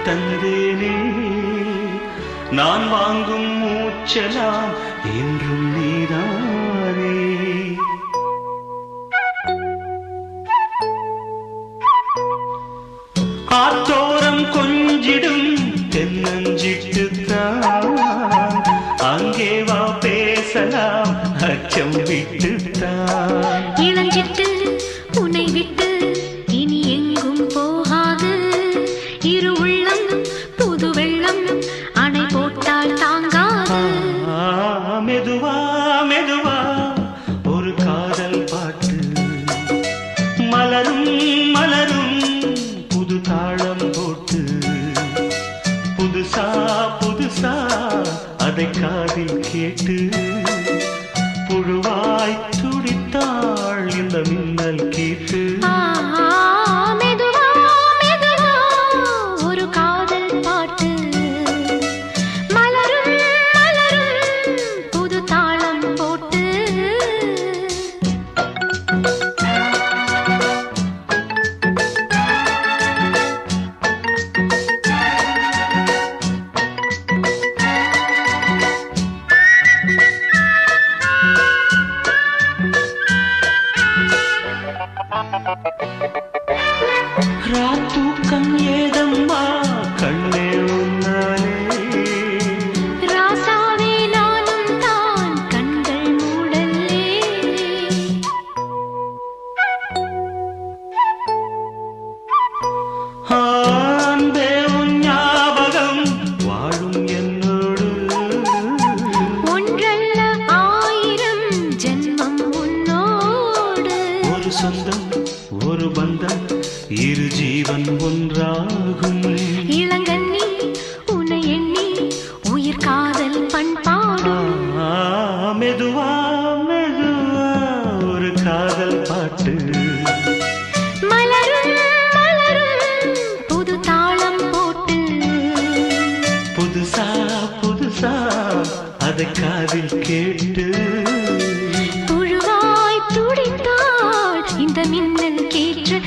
தந்தேனே நான் வாங்கும் மூச்சலாம் என்றும் நீதானே. ஆத்தோரம் கொஞ்சிடும் தென்னஞ்சிட்டுத்தான் அங்கே வா பேசலாம் அச்சம் விட்டுத்தான். இளஞ்சிட்டு உன்னை விட்டு இனி எங்கும் போகாது. இரு உள்ளம் புது வெள்ளம் அணை போட்டால் தாங்காது. மெதுவா மெதுவா ஒரு காதல் பாட்டு மலரும் மலரும் புது தாளம் போட்டு புதுசா புதுசா அதை காதில் கேட்டு புழுவாய் துடித்தாள் இந்த மின்னல் கேட்டு. மெதுவா மெதுவா ஒரு காதல் பாட்டு மலரும் மலரும் புது தாளம் போட்டு. ராத்தூக்கம் ஏதம்மா கண்ணே உன்னாலே. ராசாவே நானும் தான் கண்கள் மூடல்லே. அன்பே உன் ஞாபகம் வாழும் என்னோடு. ஒன்றல்ல ஆயிரம் ஜென்மம் உன்னோடு. ஒரு சொந்தம் ஒரு பந்தம் இரு ஜீவன் ஒன்றாகும். இளங்கண்ணி உன்னை எண்ணி உயிர் காதல் பண்பாடும். மெதுவா மெதுவா ஒரு காதல் பாட்டு மலரும் மலரும் புது தாளம் போட்டு புதுசா புதுசா அதை காதில் கேட்டு புழுவாய் துடித்தாள் இந்த மின்னல் கேற்று.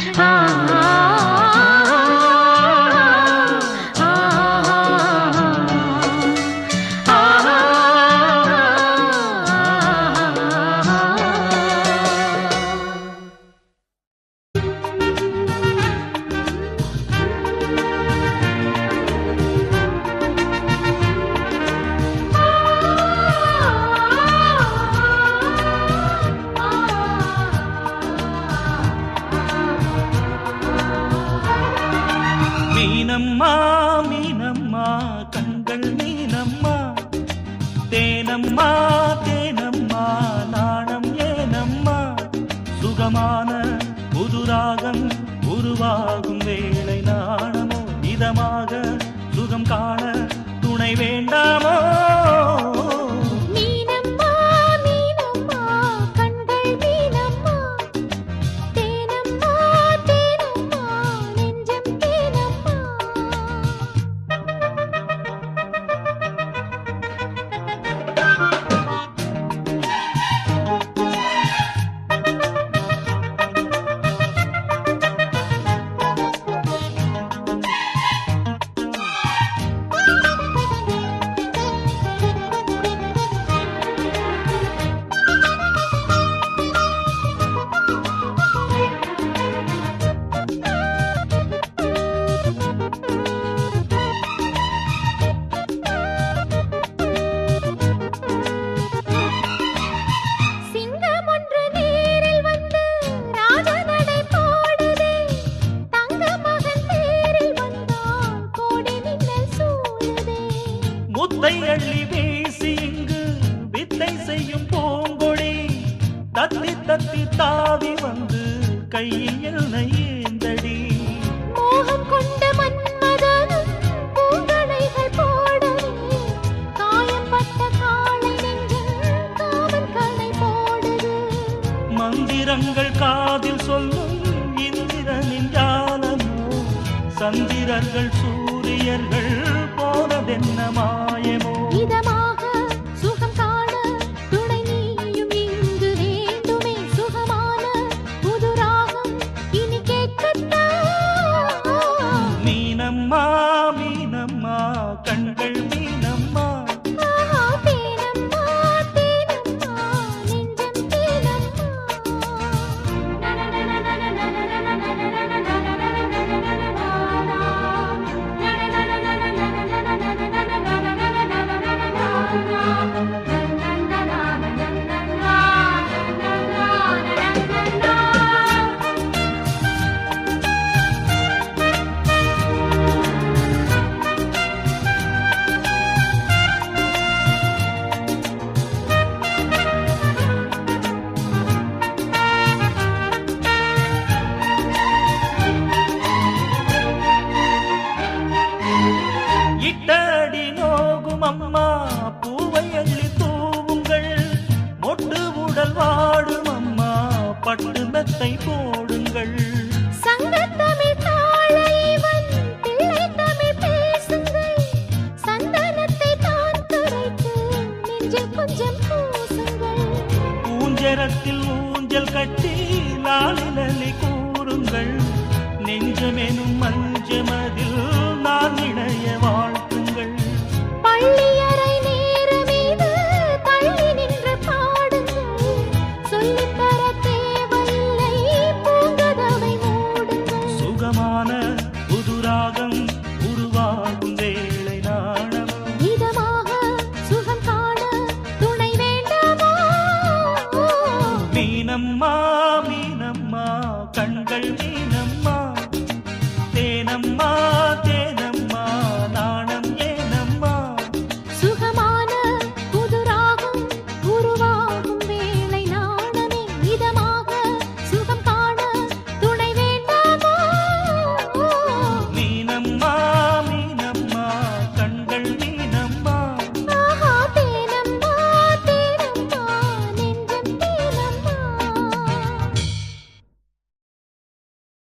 மீனம்மா மீனம்மா கண்கள் மீனம்மா. தேனம்மா தேனம்மா நாணம் ஏனம்மா. சுகமான புதுராகம் உருவாகும் வேளை நாணமோ இதமாக சுகம் காண துணை வேண்டாமோ. மீனம்மா மீனம்மா கண்கள் மீனம்மா. தேனம்மா தேனம்மா நெஞ்சம் தேனம்மா. முத்தை அள்ளி வீசி இங்கு வித்தை செய்யும் பூங்கொடி தத்தி தத்தி தாவி வந்து கையில் என்னை ஏந்தடி. மோகம் கொண்ட மன்மதனும் பூங்களைகள் போடவே காயப்பட்ட காளை நெஞ்சில் காவல் கலை போடுது. மந்திரங்கள் காதில் சொல்லும் இந்திரனின் ஜாலமோ சந்திரர்கள் சூரியர்கள் போனதென்ன மாயமோ. இதமாக சுகம் காண துணை நீயும் இங்கு வேண்டுமே. சுகமான புது ராகம் இனி கேட்கத்தான். மீனம்மா மீ அம்மா பூவை அள்ளி தூவுங்கள் மொட்டு உடல் வாடும் அம்மா பட்டு மெத்தை போடுங்கள் சங்கத்தமிழ் தாளைவன் பிள்ளை தமிழ் பேசுங்கள் சந்தனத்தை தான் துரைத்து நெஞ்சில் கொஞ்சம் பூசுங்கள் ஊஞ்சரத்தில் ஊஞ்சல் கட்டி லாலி